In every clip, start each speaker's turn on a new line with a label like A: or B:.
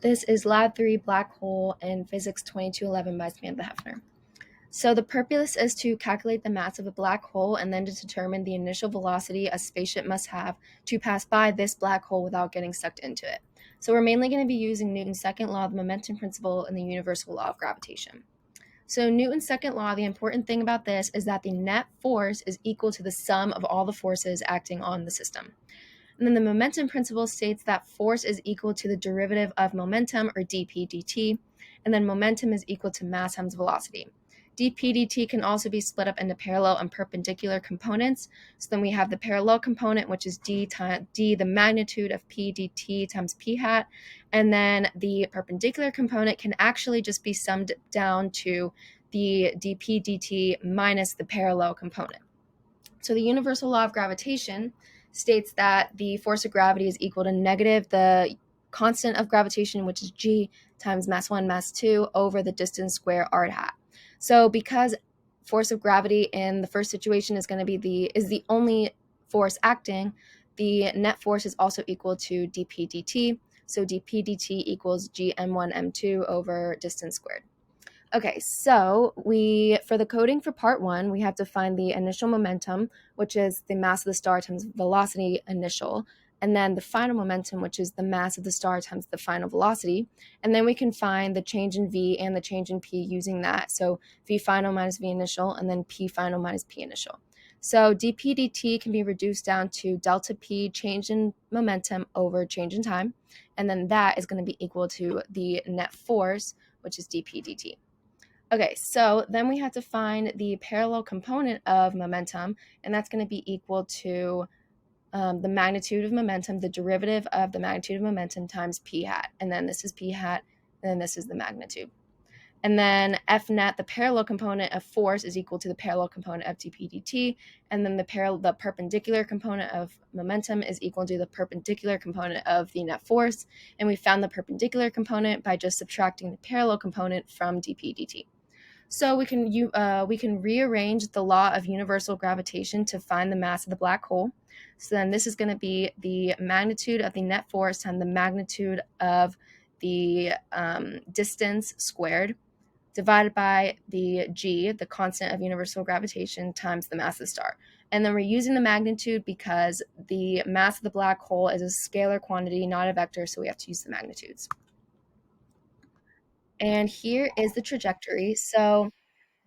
A: This is Lab 3 Black Hole in Physics 2211 by Samantha Hefner. So the purpose is to calculate the mass of a black hole and then to determine the initial velocity a spaceship must have to pass by this black hole without getting sucked into it. So we're mainly going to be using Newton's second law of the momentum principle and the universal law of gravitation. So Newton's second law, the important thing about this is that the net force is equal to the sum of all the forces acting on the system. And then the momentum principle states that force is equal to the derivative of momentum, or dp dt, and then momentum is equal to mass times velocity. dp dt can also be split up into parallel and perpendicular components. So then we have the parallel component, which is d, the magnitude of p dt times p hat, and then the perpendicular component can actually just be summed down to the dp dt minus the parallel component. So the universal law of gravitation states that the force of gravity is equal to negative the constant of gravitation, which is g, times mass 1, mass 2, over the distance square r hat. So because force of gravity in the first situation is going to be the only force acting, the net force is also equal to dp dt. So dp dt equals g m1 m2 over distance squared. Okay, so for the coding for part 1, we have to find the initial momentum, which is the mass of the star times velocity initial, and then the final momentum, which is the mass of the star times the final velocity. And then we can find the change in v and the change in p using that. So v final minus v initial, and then p final minus p initial. So dp dt can be reduced down to delta p, change in momentum, over change in time. And then that is going to be equal to the net force, which is dp dt. Okay, so then we have to find the parallel component of momentum, and that's going to be equal to the magnitude of momentum, the derivative of the magnitude of momentum times p hat. And then this is p hat, and then this is the magnitude. And then F net, the parallel component of force, is equal to the parallel component of dp dt, and then the perpendicular component of momentum is equal to the perpendicular component of the net force. And we found the perpendicular component by just subtracting the parallel component from dp dt. So we can rearrange the law of universal gravitation to find the mass of the black hole. So then this is going to be the magnitude of the net force times the magnitude of the distance squared, divided by the g, the constant of universal gravitation, times the mass of the star. And then we're using the magnitude because the mass of the black hole is a scalar quantity, not a vector, so we have to use the magnitudes. And here is the trajectory. So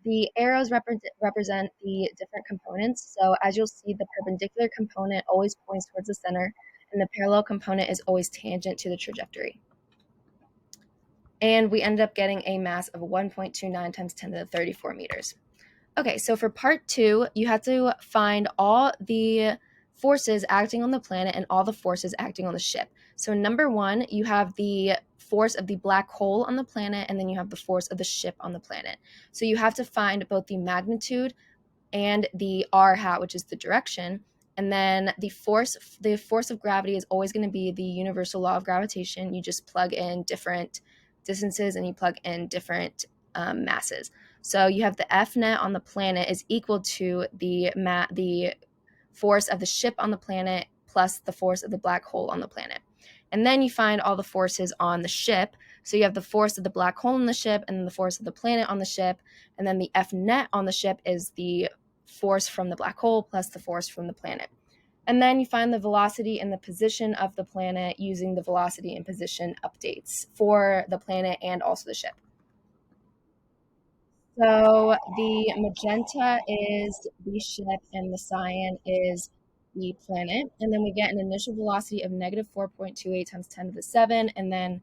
A: the arrows represent the different components. So as you'll see, the perpendicular component always points towards the center, and the parallel component is always tangent to the trajectory. And we ended up getting a mass of 1.29 times 10 to the 34 meters. Okay, so for part 2, you have to find all the forces acting on the planet and all the forces acting on the ship. So number 1, you have the force of the black hole on the planet, and then you have the force of the ship on the planet. So you have to find both the magnitude and the r hat, which is the direction. And then the force of gravity is always going to be the universal law of gravitation. You just plug in different distances and you plug in different masses. So you have the F net on the planet is equal to the force of the ship on the planet plus the force of the black hole on the planet. And then you find all the forces on the ship. So you have the force of the black hole on the ship and then the force of the planet on the ship. And then the F net on the ship is the force from the black hole plus the force from the planet. And then you find the velocity and the position of the planet using the velocity and position updates for the planet and also the ship. So the magenta is the ship and the cyan is the planet. And then we get an initial velocity of negative 4.28 times 10 to the 7, and then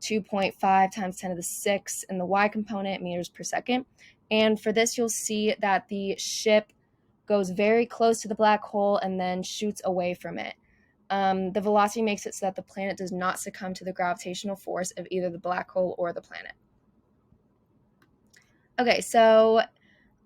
A: 2.5 times 10 to the 6 in the y component, meters per second. And for this, you'll see that the ship goes very close to the black hole and then shoots away from it. The velocity makes it so that the planet does not succumb to the gravitational force of either the black hole or the planet. Okay, so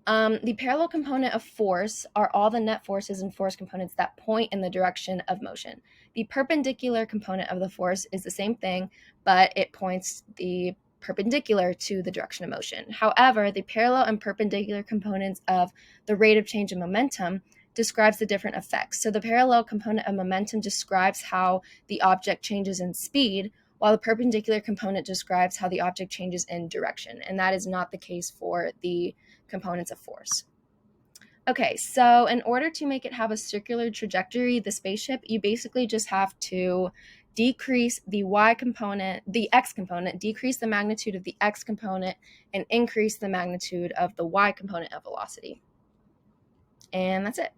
A: the parallel component of force are all the net forces and force components that point in the direction of motion. The perpendicular component of the force is the same thing, but it points the perpendicular to the direction of motion. However, the parallel and perpendicular components of the rate of change in momentum describes the different effects. So the parallel component of momentum describes how the object changes in speed, while the perpendicular component describes how the object changes in direction, and that is not the case for the components of force. Okay, so in order to make it have a circular trajectory, the spaceship, you basically just have to decrease the y component, the x component, decrease the magnitude of the x component, and increase the magnitude of the y component of velocity. And that's it.